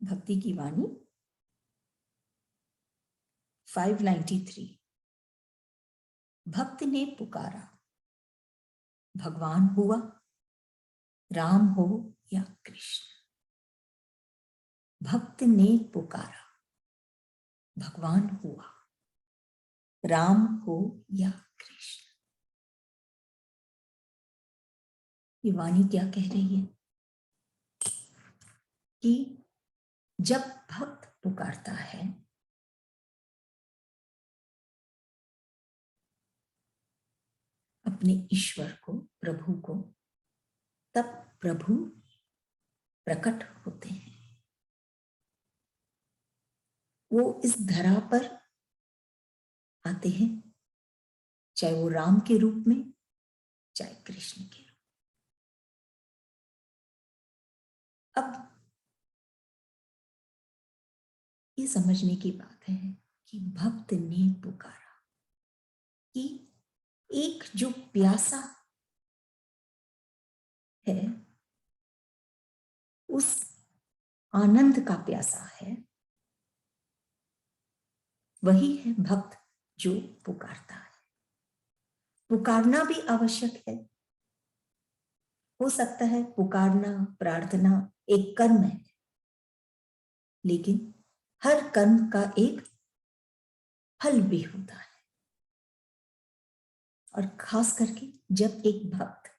भक्ति की वाणी 593। भक्त ने पुकारा, भगवान हुआ, राम हो या कृष्ण। भक्त ने पुकारा, भगवान हुआ, राम हो या कृष्ण। ये वाणी क्या कह रही है कि जब भक्त पुकारता है अपने ईश्वर को, प्रभु को, तब प्रभु प्रकट होते हैं। वो इस धरा पर आते हैं, चाहे वो राम के रूप में, चाहे कृष्ण के रूप में। अब ये समझने की बात है कि भक्त ने पुकारा कि एक जो प्यासा है, उस आनंद का प्यासा है, वही है भक्त जो पुकारता है। पुकारना भी आवश्यक है। हो सकता है पुकारना, प्रार्थना एक कर्म है, लेकिन हर कर्म का एक फल भी होता है। और खास करके जब एक भक्त,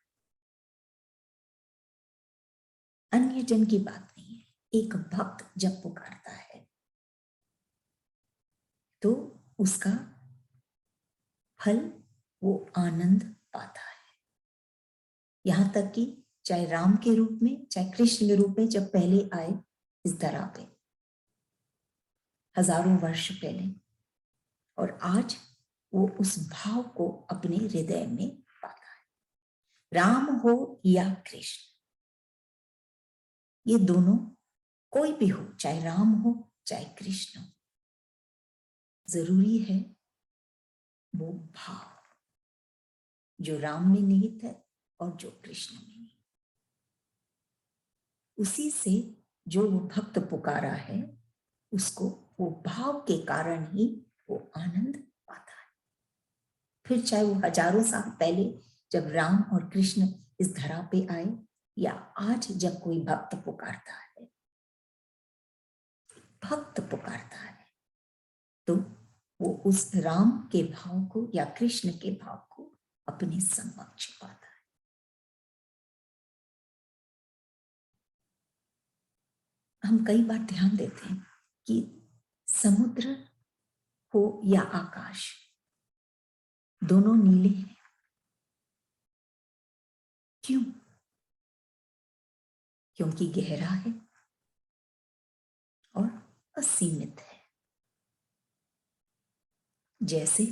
अन्य जन की बात नहीं है, एक भक्त जब पुकारता है तो उसका फल, वो आनंद पाता है। यहां तक कि चाहे राम के रूप में, चाहे कृष्ण के रूप में जब पहले आए इस धरा पे, हजारों वर्ष पहले, और आज वो उस भाव को अपने हृदय में पाता है। राम हो या कृष्ण, ये दोनों कोई भी हो, चाहे राम हो चाहे कृष्ण हो, जरूरी है वो भाव जो राम में निहित है और जो कृष्ण में निहित। उसी से जो वो भक्त पुकारा है, उसको वो भाव के कारण ही वो आनंद पाता है। फिर चाहे वो हजारों साल पहले जब राम और कृष्ण इस धरा पे आए, या आज जब कोई भक्त पुकारता है, भक्त पुकारता है, तो वो उस राम के भाव को या कृष्ण के भाव को अपने समक्ष पाता है। हम कई बार ध्यान देते हैं कि समुद्र हो या आकाश, दोनों नीले हैं। क्यों? क्योंकि गहरा है और असीमित है। जैसे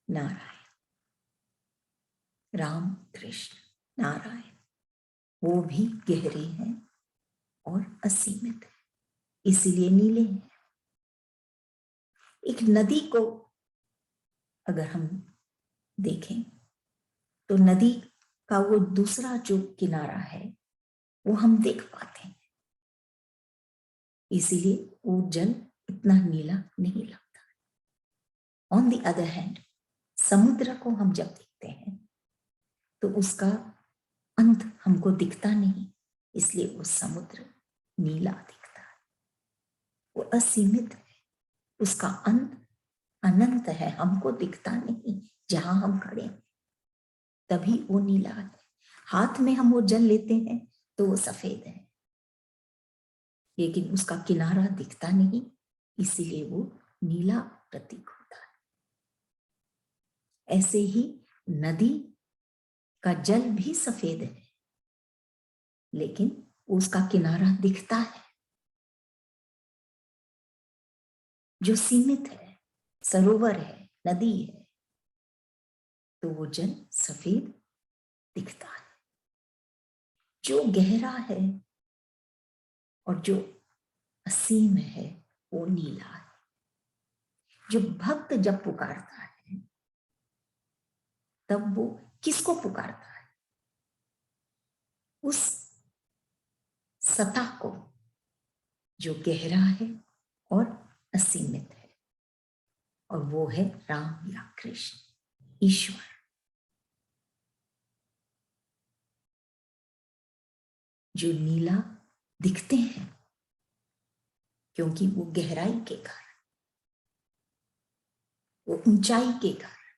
नारायण, राम, कृष्ण, नारायण, वो भी गहरे हैं और असीमित है, इसीलिए नीले हैं। एक नदी को अगर हम देखें तो नदी का वो दूसरा जो किनारा है वो हम देख पाते हैं, इसीलिए वो जल इतना नीला नहीं लगता। ऑन द अदर हैंड, समुद्र को हम जब देखते हैं तो उसका अंत हमको दिखता नहीं, इसलिए वो समुद्र नीला दिखता है। वो असीमित है, उसका अंत अनंत है, हमको दिखता नहीं जहां हम खड़े हैं, तभी वो नीला है। हाथ में हम वो जल लेते हैं तो वो सफेद है, लेकिन उसका किनारा दिखता नहीं, इसीलिए वो नीला प्रतीक होता है। ऐसे ही नदी का जल भी सफेद है, लेकिन उसका किनारा दिखता है, जो सीमित है, सरोवर है, नदी है, तो वो जल सफेद दिखता है। जो गहरा है और जो असीम है वो नीला है। जो भक्त जब पुकारता है तब वो किसको पुकारता है? उस सत्ता को जो गहरा है और असीमित है, और वो है राम या कृष्ण, ईश्वर। जो नीला दिखते हैं क्योंकि वो गहराई के कारण, वो ऊंचाई के कारण,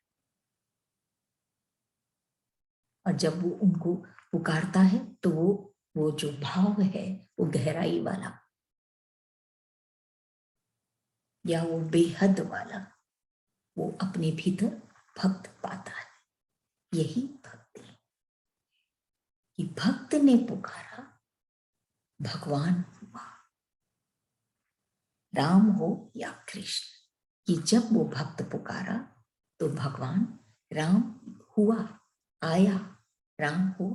और जब वो उनको पुकारता है तो वो जो भाव है वो गहराई वाला या वो बेहद वाला, वो अपने भीतर भक्त पाता है। यही भक्ति है कि भक्त ने पुकारा, भगवान हुआ, राम हो या कृष्ण। कि जब वो भक्त पुकारा तो भगवान राम हुआ, आया, राम हो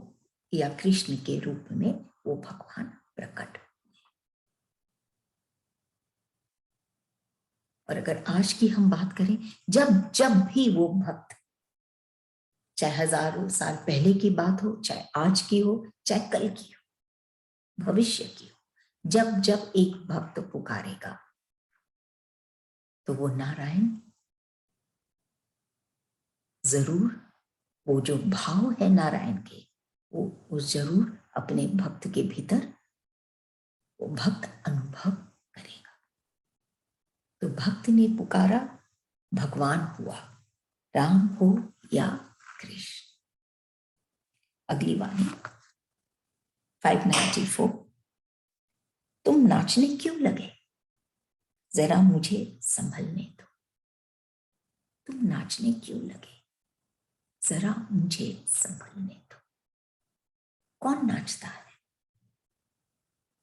या कृष्ण के रूप में वो भगवान प्रकट। और अगर आज की हम बात करें, जब जब भी वो भक्त, चाहे हजारों साल पहले की बात हो, चाहे आज की हो, चाहे कल की हो, भविष्य की हो, जब जब एक भक्त पुकारेगा तो वो नारायण जरूर, वो जो भाव है नारायण के, वो जरूर अपने भक्त के भीतर वो भक्त अनुभव करेगा। तो भक्त ने पुकारा, भगवान हुआ, राम हो या कृष्ण। अगली वाणी 594। तुम नाचने क्यों लगे, जरा मुझे संभलने दो। तुम नाचने क्यों लगे, जरा मुझे संभलने दो। कौन नाचता है?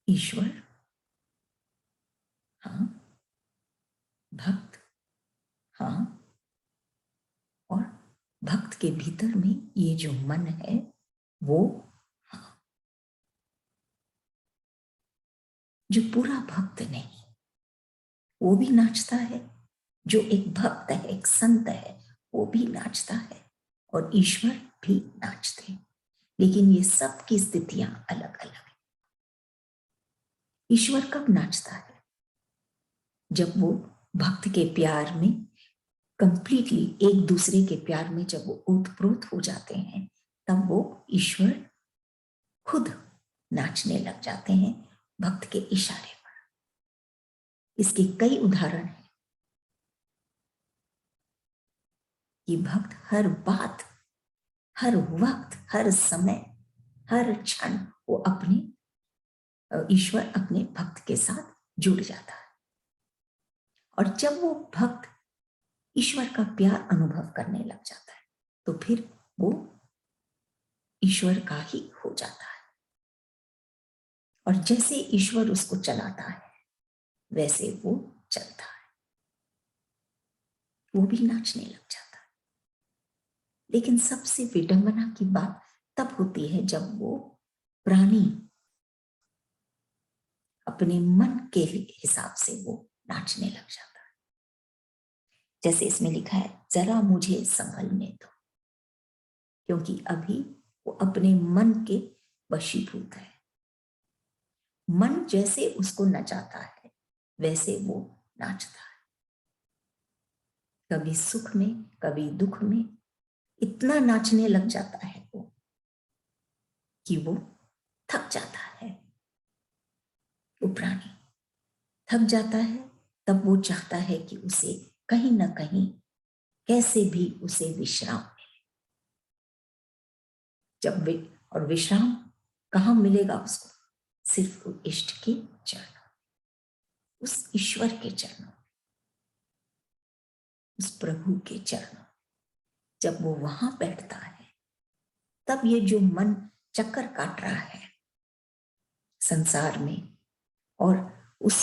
ईश्वर, हाँ। भक्त, हाँ। और भक्त के भीतर में ये जो मन है वो, हाँ। जो पूरा भक्त नहीं, वो भी नाचता है। जो एक भक्त है, एक संत है, वो भी नाचता है, और ईश्वर भी नाचते हैं। लेकिन ये सब की स्थितियां अलग अलग है। ईश्वर कब नाचता है? जब वो भक्त के प्यार में कंप्लीटली, एक दूसरे के प्यार में जब वो ओतप्रोत हो जाते हैं, तब वो ईश्वर खुद नाचने लग जाते हैं भक्त के इशारे पर। इसके कई उदाहरण हैं कि भक्त हर बात, हर वक्त, हर समय, हर क्षण वो अपने ईश्वर अपने भक्त के साथ जुड़ जाता है। और जब वो भक्त ईश्वर का प्यार अनुभव करने लग जाता है तो फिर वो ईश्वर का ही हो जाता है। और जैसे ईश्वर उसको चलाता है वैसे वो चलता है, वो भी नाचने लग जाता है। लेकिन सबसे विडंबना की बात तब होती है जब वो प्राणी अपने मन के हिसाब से वो नाचने लग जाता है। जैसे इसमें लिखा है, जरा मुझे संभलने दो, क्योंकि अभी वो अपने मन के वशीभूत है। मन जैसे उसको नचाता है वैसे वो नाचता है। कभी सुख में, कभी दुख में इतना नाचने लग जाता है वो कि वो थक जाता है। वो प्राणी थक जाता है, तब वो चाहता है कि उसे कहीं ना कहीं कैसे भी उसे विश्राम मिले। जब वे, और विश्राम कहाँ मिलेगा उसको? सिर्फ इष्ट के चरणों, उस ईश्वर के चरणों, उस प्रभु के चरणों। जब वो वहां बैठता है तब ये जो मन चक्कर काट रहा है संसार में और उस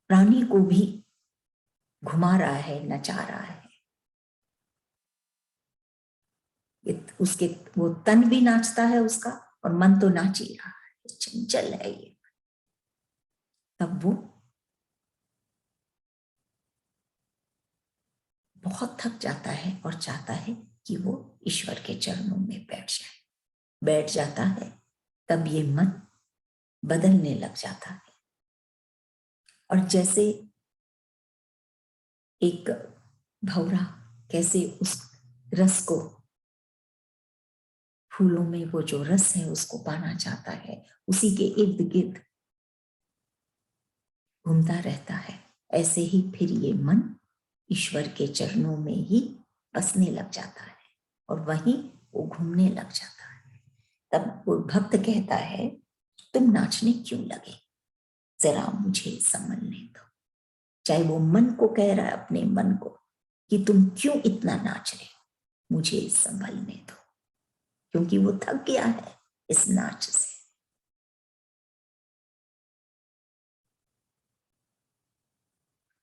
प्राणी को भी घुमा रहा है, नचा रहा है, उसके वो तन भी नाचता है उसका, और मन तो नाच ही रहा है, चंचल है ये। तब वो बहुत थक जाता है और चाहता है कि वो ईश्वर के चरणों में बैठ जाए। बैठ जाता है तब ये मन बदलने लग जाता है। और जैसे एक भौरा कैसे उस रस को, फूलों में वो जो रस है उसको पाना चाहता है, उसी के इर्द गिर्द घूमता रहता है, ऐसे ही फिर ये मन ईश्वर के चरणों में ही बसने लग जाता है और वहीं वो घूमने लग जाता है। तब वो भक्त कहता है, तुम नाचने क्यों लगे, जरा मुझे संभलने दो। चाहे वो मन को कह रहा है, अपने मन को, कि तुम क्यों इतना नाच रहे हो, मुझे संभलने दो, क्योंकि वो थक गया है इस नाच से।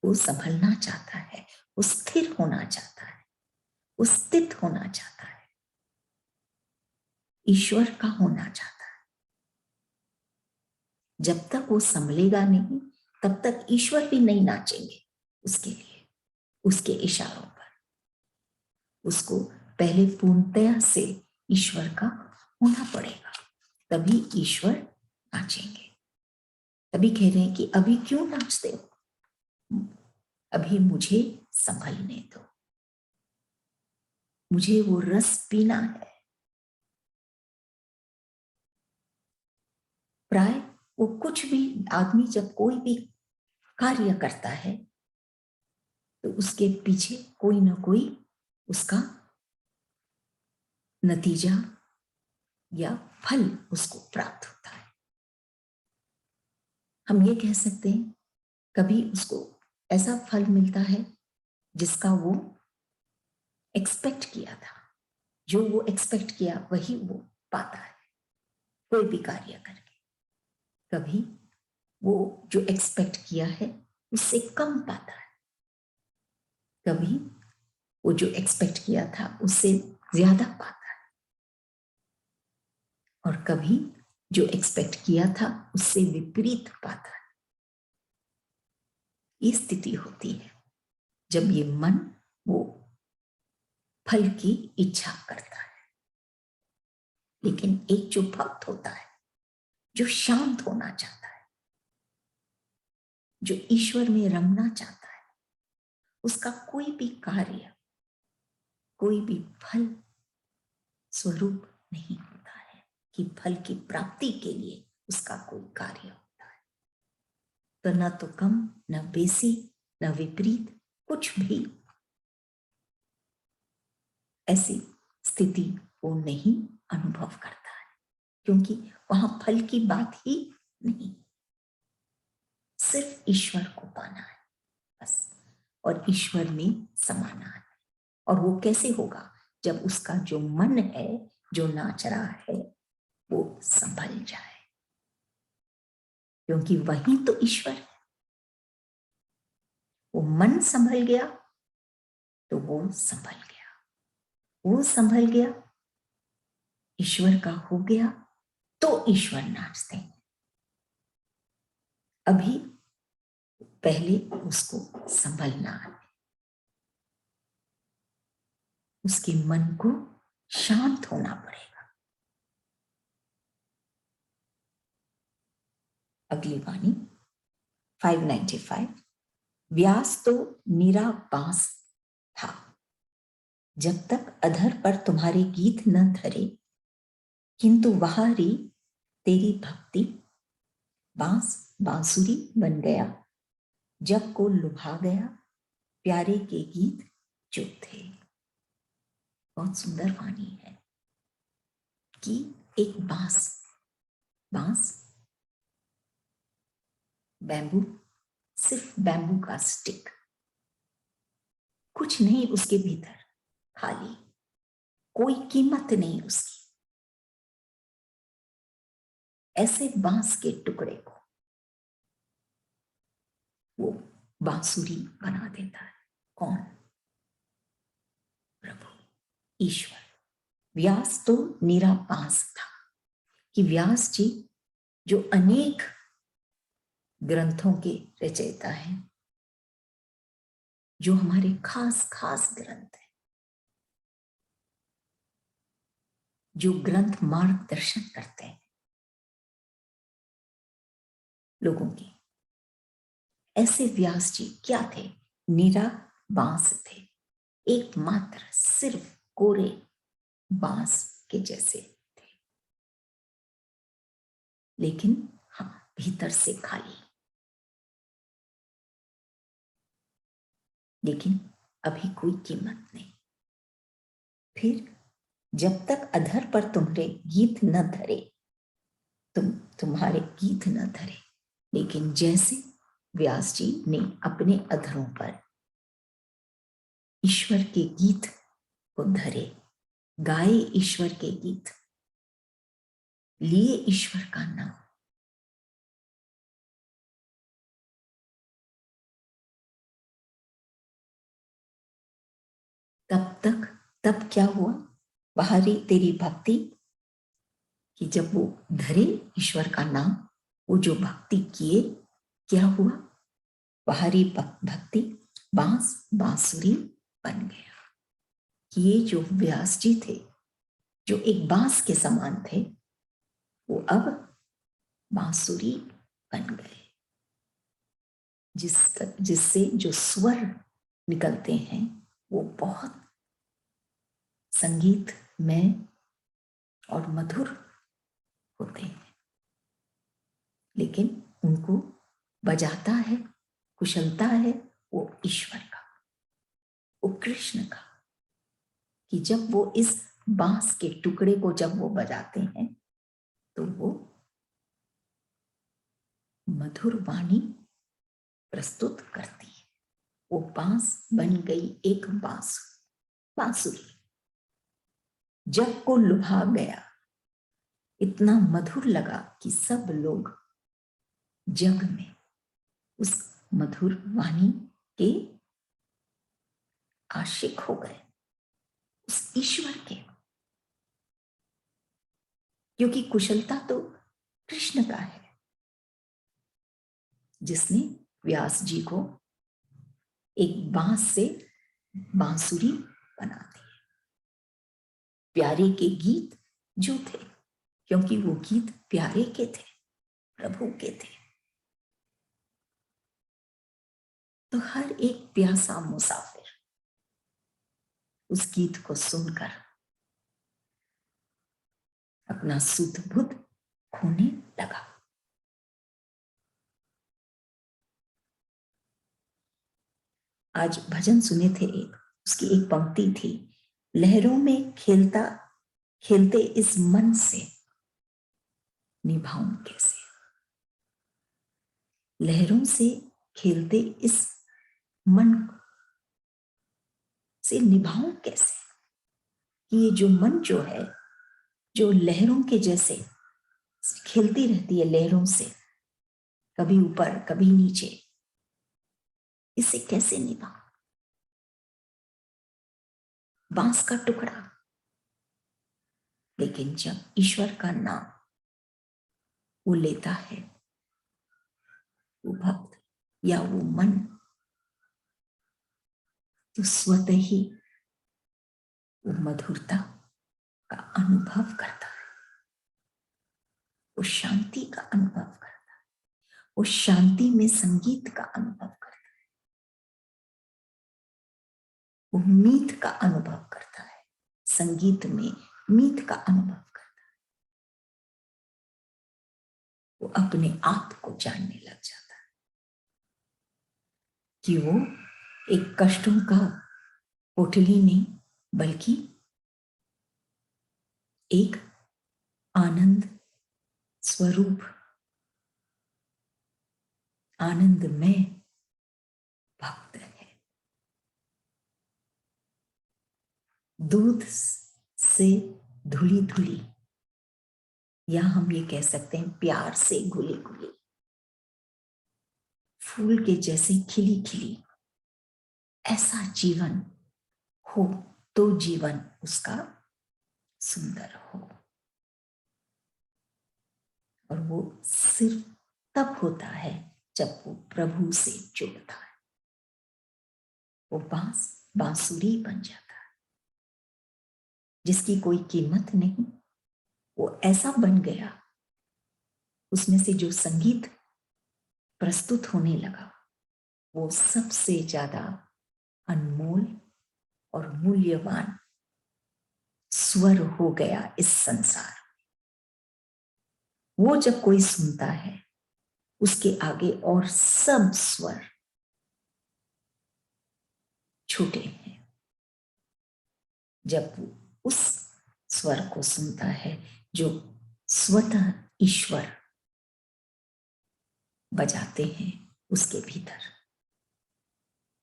वो संभलना चाहता है, वो स्थिर होना चाहता है, वो स्थित होना चाहता है, ईश्वर का होना चाहता है। जब तक वो संभलेगा नहीं, तब तक ईश्वर भी नहीं नाचेंगे उसके लिए, उसके इशारों पर। उसको पहले पूर्णतया से ईश्वर का होना पड़ेगा, तभी ईश्वर नाचेंगे। तभी कह रहे हैं कि अभी क्यों नाचते हो, अभी मुझे संभलने दो, मुझे वो रस पीना है। प्राय वो कुछ भी, आदमी जब कोई भी कार्य करता है तो उसके पीछे कोई ना कोई उसका नतीजा या फल उसको प्राप्त होता है। हम ये कह सकते हैं, कभी उसको ऐसा फल मिलता है जिसका वो एक्सपेक्ट किया था, जो वो एक्सपेक्ट किया वही वो पाता है कोई भी कार्य करके। कभी वो जो एक्सपेक्ट किया है उससे कम पाता है, कभी वो जो एक्सपेक्ट किया था उससे ज्यादा पाता है, और कभी जो एक्सपेक्ट किया था उससे विपरीत पाता है। ये स्थिति होती है जब ये मन वो फल की इच्छा करता है। लेकिन एक जो भक्त होता है, जो शांत होना चाहता है, जो ईश्वर में रमना चाहता है, उसका कोई भी कार्य, कोई भी फल स्वरूप नहीं होता है कि फल की प्राप्ति के लिए उसका कोई कार्य होता है। तो न तो कम, न बेसी, न विपरीत, कुछ भी ऐसी स्थिति वो नहीं अनुभव करता है, क्योंकि वहां फल की बात ही नहीं, सिर्फ ईश्वर को पाना है बस, और ईश्वर में समाना है। और वो कैसे होगा, जब उसका जो मन है, जो नाच रहा है, वो संभल जाए, क्योंकि वही तो ईश्वर है। वो मन संभल गया तो वो संभल गया, वो संभल गया, ईश्वर का हो गया, तो ईश्वर नाचते हैं। अभी पहले उसको संभलना है, उसके मन को शांत होना पड़ेगा। अगली वाणी 595। व्यास तो नीरा बांस था, जब तक अधर पर तुम्हारे गीत न धरे, किंतु वहां री तेरी भक्ति बांस बांसुरी बन गया, जब को लुभा गया प्यारे के गीत जो थे। बहुत सुंदर वाणी है कि एक बांस, बांस बैम्बू, सिर्फ बैम्बू का स्टिक, कुछ नहीं उसके भीतर, खाली, कोई कीमत नहीं उसकी। ऐसे बांस के टुकड़े को वो बांसुरी बना देता है। कौन? प्रभु, ईश्वर। व्यास तो नीरा बांस था, कि व्यास जी जो अनेक ग्रंथों के रचयिता हैं, जो हमारे खास खास ग्रंथ हैं, जो ग्रंथ मार्गदर्शन करते हैं लोगों की, ऐसे व्यास जी क्या थे? निरा बांस थे, एकमात्र सिर्फ कोरे बांस के जैसे थे, लेकिन हाँ, भीतर से खाली। लेकिन अभी कोई कीमत नहीं। फिर जब तक अधर पर तुम्हारे गीत न धरे, तुम्हारे गीत न धरे, लेकिन जैसे व्यास जी ने अपने अधरों पर ईश्वर के गीत को धरे, गाए ईश्वर के गीत, लिए ईश्वर का नाम, तब क्या हुआ? बाहरी तेरी भक्ति कि जब वो धरे ईश्वर का नाम, वो जो भक्ति किए, क्या हुआ? बाहरी भक्ति बांस बांसुरी बन गया। कि ये जो व्यास जी थे, जो एक बांस के समान थे, वो अब बांसुरी बन गए, जिससे जो स्वर निकलते हैं वो बहुत संगीत में और मधुर होते हैं। लेकिन उनको बजाता है, कुशलता है वो ईश्वर का, वो कृष्ण का। कि जब वो इस बांस के टुकड़े को जब वो बजाते हैं तो वो मधुर वाणी प्रस्तुत करती है। वो बांस बन गई एक बांसुरी। जग को लुभा गया, इतना मधुर लगा कि सब लोग जग में उस मधुर वाणी के आशिक हो गए, उस ईश्वर के। क्योंकि कुशलता तो कृष्ण का है, जिसने व्यास जी को एक बांस से बांसुरी बना दी। प्यारे के गीत जो थे, क्योंकि वो गीत प्यारे के थे, प्रभु के थे, तो हर एक प्यासा मुसाफिर उस गीत को सुनकर अपना सुध बुध खोने लगा। आज भजन सुने थे, उसकी एक पंक्ति थी, लहरों में खेलते इस मन से निभाऊं कैसे। लहरों से खेलते इस मन से निभाऊं कैसे। कि ये जो मन जो है, जो लहरों के जैसे खेलती रहती है लहरों से, कभी ऊपर कभी नीचे, इसे कैसे निभाऊं। बांस का टुकड़ा, लेकिन जब ईश्वर का नाम वो लेता है, वो भक्त या वो मन, तो स्वतः ही वो मधुरता का अनुभव करता है, वो शांति का अनुभव करता है, वो शांति में संगीत का अनुभव करता है, वो मीत का अनुभव करता है, संगीत में मीत का अनुभव करता है। वो अपने आप को जानने लग जाता है कि वो एक कष्टों का पोटली नहीं, बल्कि एक आनंद स्वरूप, आनंदमय भक्त है। दूध से धुली धुली, या हम ये कह सकते हैं प्यार से घुली घुली, फूल के जैसे खिली खिली, ऐसा जीवन हो तो जीवन उसका सुंदर हो। और वो सिर्फ तब होता है जब वो प्रभु से जुड़ता है, वो बांसुरी बन जाता है, जिसकी कोई कीमत नहीं। वो ऐसा बन गया, उसमें से जो संगीत प्रस्तुत होने लगा, वो सबसे ज्यादा अनमोल और मूल्यवान स्वर हो गया इस संसार। वो जब कोई सुनता है, उसके आगे और सब स्वर छोटे हैं। जब वो उस स्वर को सुनता है जो स्वतः ईश्वर बजाते हैं उसके भीतर,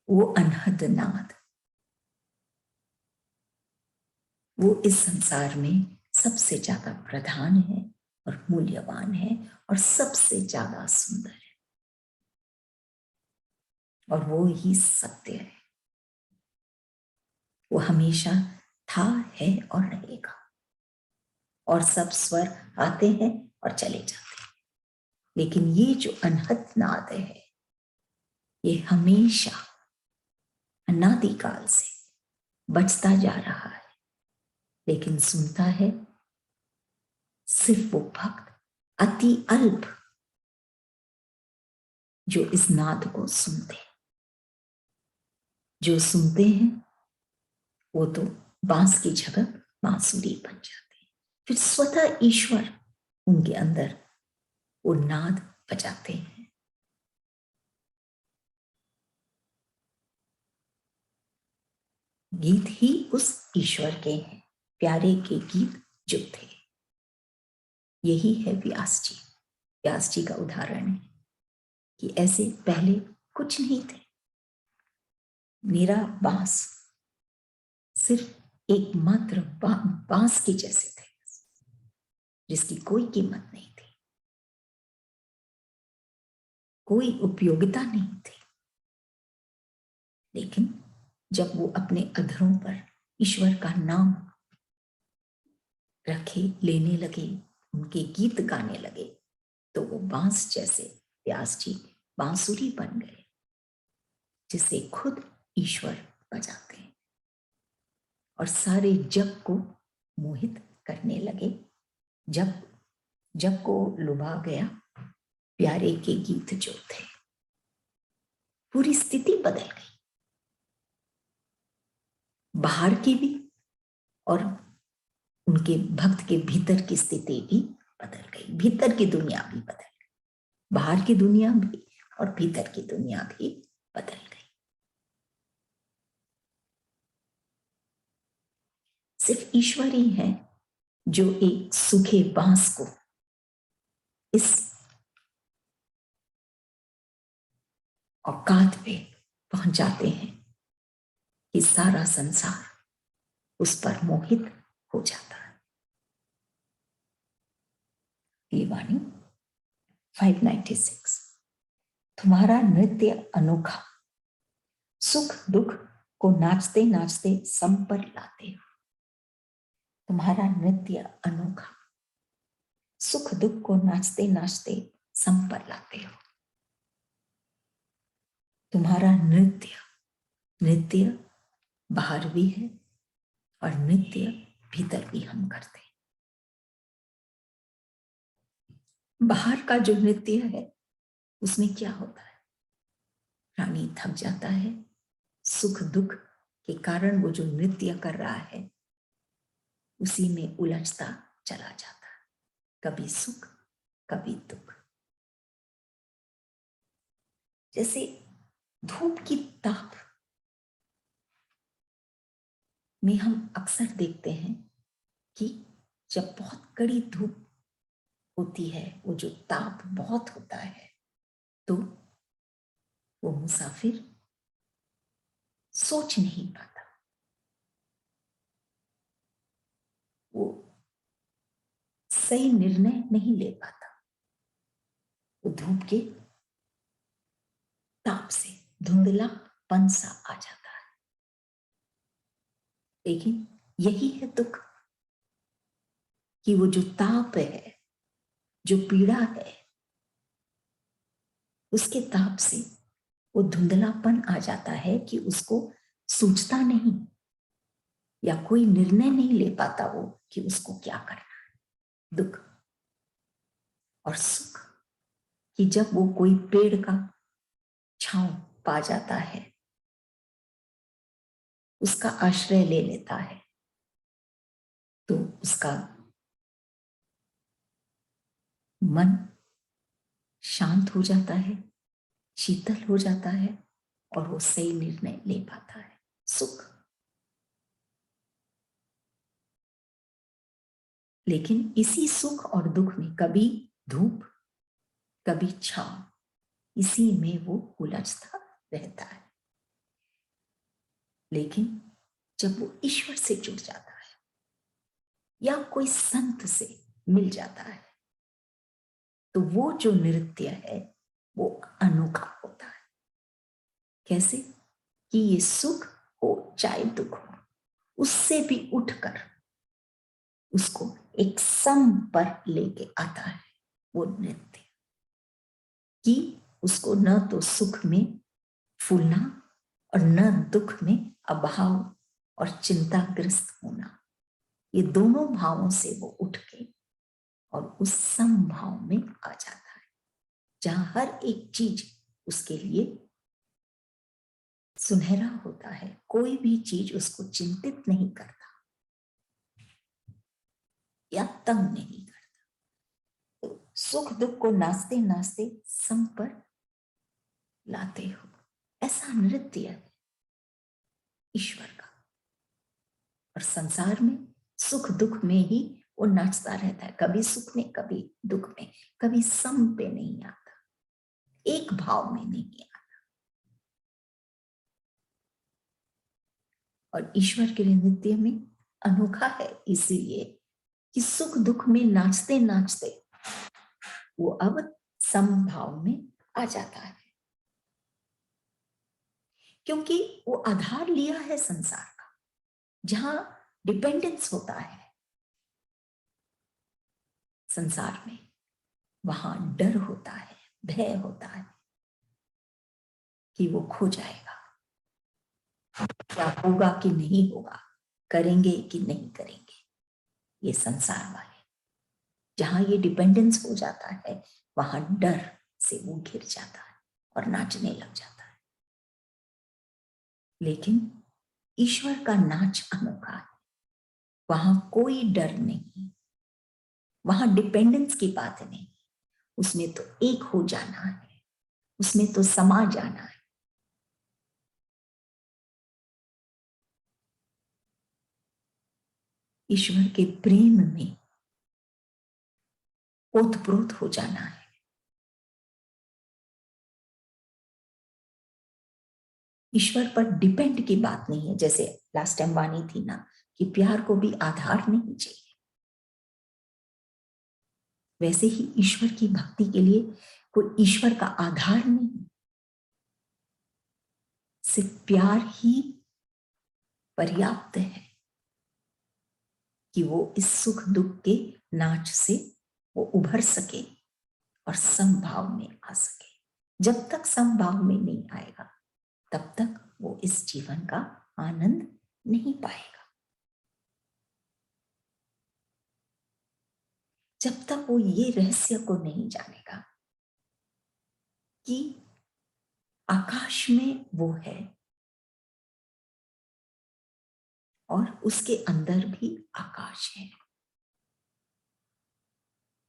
वो अनहद नाद, वो इस संसार में सबसे ज्यादा प्रधान है और मूल्यवान है और सबसे ज्यादा सुंदर है, और वो ही सत्य है। वो हमेशा था, है और रहेगा, और सब स्वर आते हैं और चले जाते हैं, लेकिन ये जो अनहद नाद है, ये हमेशा अनादिकाल से बचता जा रहा है, लेकिन सुनता है सिर्फ वो भक्त अति अल्प जो इस नाद को सुनते हैं। जो सुनते हैं वो तो बांस की जगह बांसुरी बन जाते हैं, फिर स्वतः ईश्वर उनके अंदर वो नाद बजाते हैं। गीत ही उस ईश्वर के हैं, प्यारे के गीत जो थे। यही है व्यास जी। व्यास जी का उदाहरण है कि ऐसे पहले कुछ नहीं थे। मेरा बांस सिर्फ एक मात्र बांस के जैसे थे, जिसकी कोई कीमत नहीं थी, कोई उपयोगिता नहीं थी। लेकिन जब वो अपने अधरों पर ईश्वर का नाम रखे, लेने लगे, उनके गीत गाने लगे, तो वो बांस जैसे व्यास जी बांसुरी बन गए, जिसे खुद ईश्वर बजाते हैं और सारे जग को मोहित करने लगे। जब जग को लुभा गया प्यारे के गीत जो थे, पूरी स्थिति बदल गई, बाहर की भी और उनके भक्त के भीतर की स्थिति भी बदल गई, भीतर की दुनिया भी बदल गई, बाहर की दुनिया भी और भीतर की दुनिया भी बदल गई। सिर्फ ईश्वर ही है जो एक सूखे बांस को इस औकात पे पहुंचाते हैं कि सारा संसार उस पर मोहित हो जाता है। ये वाणी 596। तुम्हारा नृत्य अनोखा, सुख दुख को नाचते नाचते सम पर लाते हो। तुम्हारा नृत्य अनोखा, सुख दुख को नाचते नाचते सम पर लाते हो। तुम्हारा नृत्य, नृत्य बाहर भी है और नृत्य भीतर भी हम करते हैं। बाहर का जो नृत्य है उसमें क्या होता है, प्राणी थक जाता है, सुख दुख के कारण वो जो नृत्य कर रहा है उसी में उलझता चला जाता है, कभी सुख कभी दुख। जैसे धूप की ताप में हम अक्सर देखते हैं कि जब बहुत कड़ी धूप होती है, वो जो ताप बहुत होता है, तो वो मुसाफिर सोच नहीं पाता, वो सही निर्णय नहीं ले पाता, वो धूप के ताप से धुंधलापन सा आ जाता है। लेकिन यही है दुख, कि वो जो ताप है, जो पीड़ा है, उसके ताप से वो धुंधलापन आ जाता है कि उसको सूझता नहीं, या कोई निर्णय नहीं ले पाता वो कि उसको क्या करना है। दुख और सुख, कि जब वो कोई पेड़ का छांव पा जाता है, उसका आश्रय ले लेता है, तो उसका मन शांत हो जाता है, शीतल हो जाता है और वो सही निर्णय ले पाता है। सुख। लेकिन इसी सुख और दुख में कभी धूप कभी छांव, इसी में वो उलझता रहता है। लेकिन जब वो ईश्वर से जुड़ जाता है या कोई संत से मिल जाता है, तो वो जो नृत्य है वो अनोखा होता है। कैसे कि ये सुख हो चाहे दुख हो, उससे भी उठकर उसको एक सम पर लेके आता है वो नृत्य, कि उसको न तो सुख में फूलना और न दुख में अभाव और चिंताग्रस्त होना, ये दोनों भावों से वो उठ के और उस समभाव में आ जाता है, जहां हर एक चीज उसके लिए सुनहरा होता है, कोई भी चीज उसको चिंतित नहीं करता या तंग नहीं करता। तो सुख दुख को नाचते नाचते सम पर लाते हो, ऐसा नृत्य है ईश्वर का। और संसार में सुख दुख में ही वो नाचता रहता है, कभी सुख में कभी दुख में, कभी सम पे नहीं आता, एक भाव में नहीं आता। और ईश्वर के नृत्य में अनोखा है, इसीलिए कि सुख दुख में नाचते नाचते वो अब समभाव में आ जाता है, क्योंकि वो आधार लिया है संसार का, जहां डिपेंडेंस होता है संसार में, वहां डर होता है, भय होता है कि वो खो जाएगा, क्या होगा कि नहीं होगा, करेंगे कि नहीं करेंगे। ये संसार वाले, जहां ये डिपेंडेंस हो जाता है, वहां डर से वो घिर जाता है और नाचने लग जाता है। लेकिन ईश्वर का नाच अनोखा है, वहां कोई डर नहीं, वहां डिपेंडेंस की बात नहीं, उसमें तो एक हो जाना है, उसमें तो समा जाना है। ईश्वर के प्रेम में ओतप्रोत हो जाना है। ईश्वर पर डिपेंड की बात नहीं है, जैसे लास्ट टाइम वाणी थी ना कि प्यार को भी आधार नहीं चाहिए, वैसे ही ईश्वर की भक्ति के लिए कोई ईश्वर का आधार नहीं, सिर्फ प्यार ही पर्याप्त है कि वो इस सुख दुख के नाच से वो उभर सके और समभाव में आ सके। जब तक समभाव में नहीं आएगा तब तक वो इस जीवन का आनंद नहीं पाएगा। जब तक वो ये रहस्य को नहीं जानेगा कि आकाश में वो है और उसके अंदर भी आकाश है,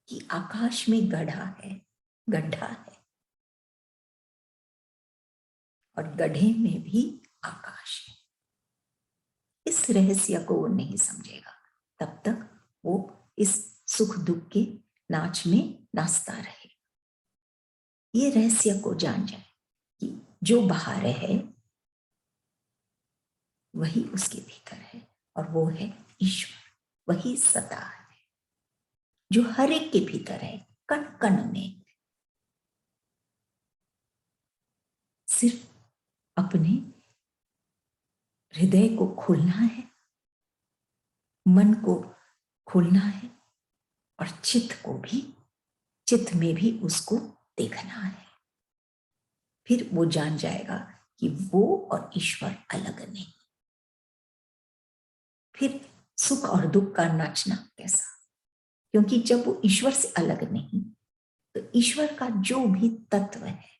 कि आकाश में गड्ढा है, गड्ढा है और गड्ढे में भी आकाश है। इस रहस्य को वो नहीं समझेगा तब तक वो इस सुख दुख के नाच में नाचता रहे। ये रहस्य को जान जाए कि जो बाहर है वही उसके भीतर है और वो है ईश्वर, वही सता है जो हर एक के भीतर है, कण कण में। सिर्फ अपने हृदय को खोलना है, मन को खोलना है और चित्त को भी, चित्त में भी उसको देखना है। फिर वो जान जाएगा कि वो और ईश्वर अलग नहीं। फिर सुख और दुख का नाचना कैसा, क्योंकि जब वो ईश्वर से अलग नहीं, तो ईश्वर का जो भी तत्व है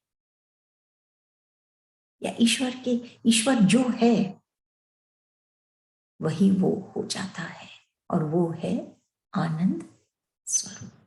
या ईश्वर जो है वही वो हो जाता है, और वो है आनंद स्वरूप।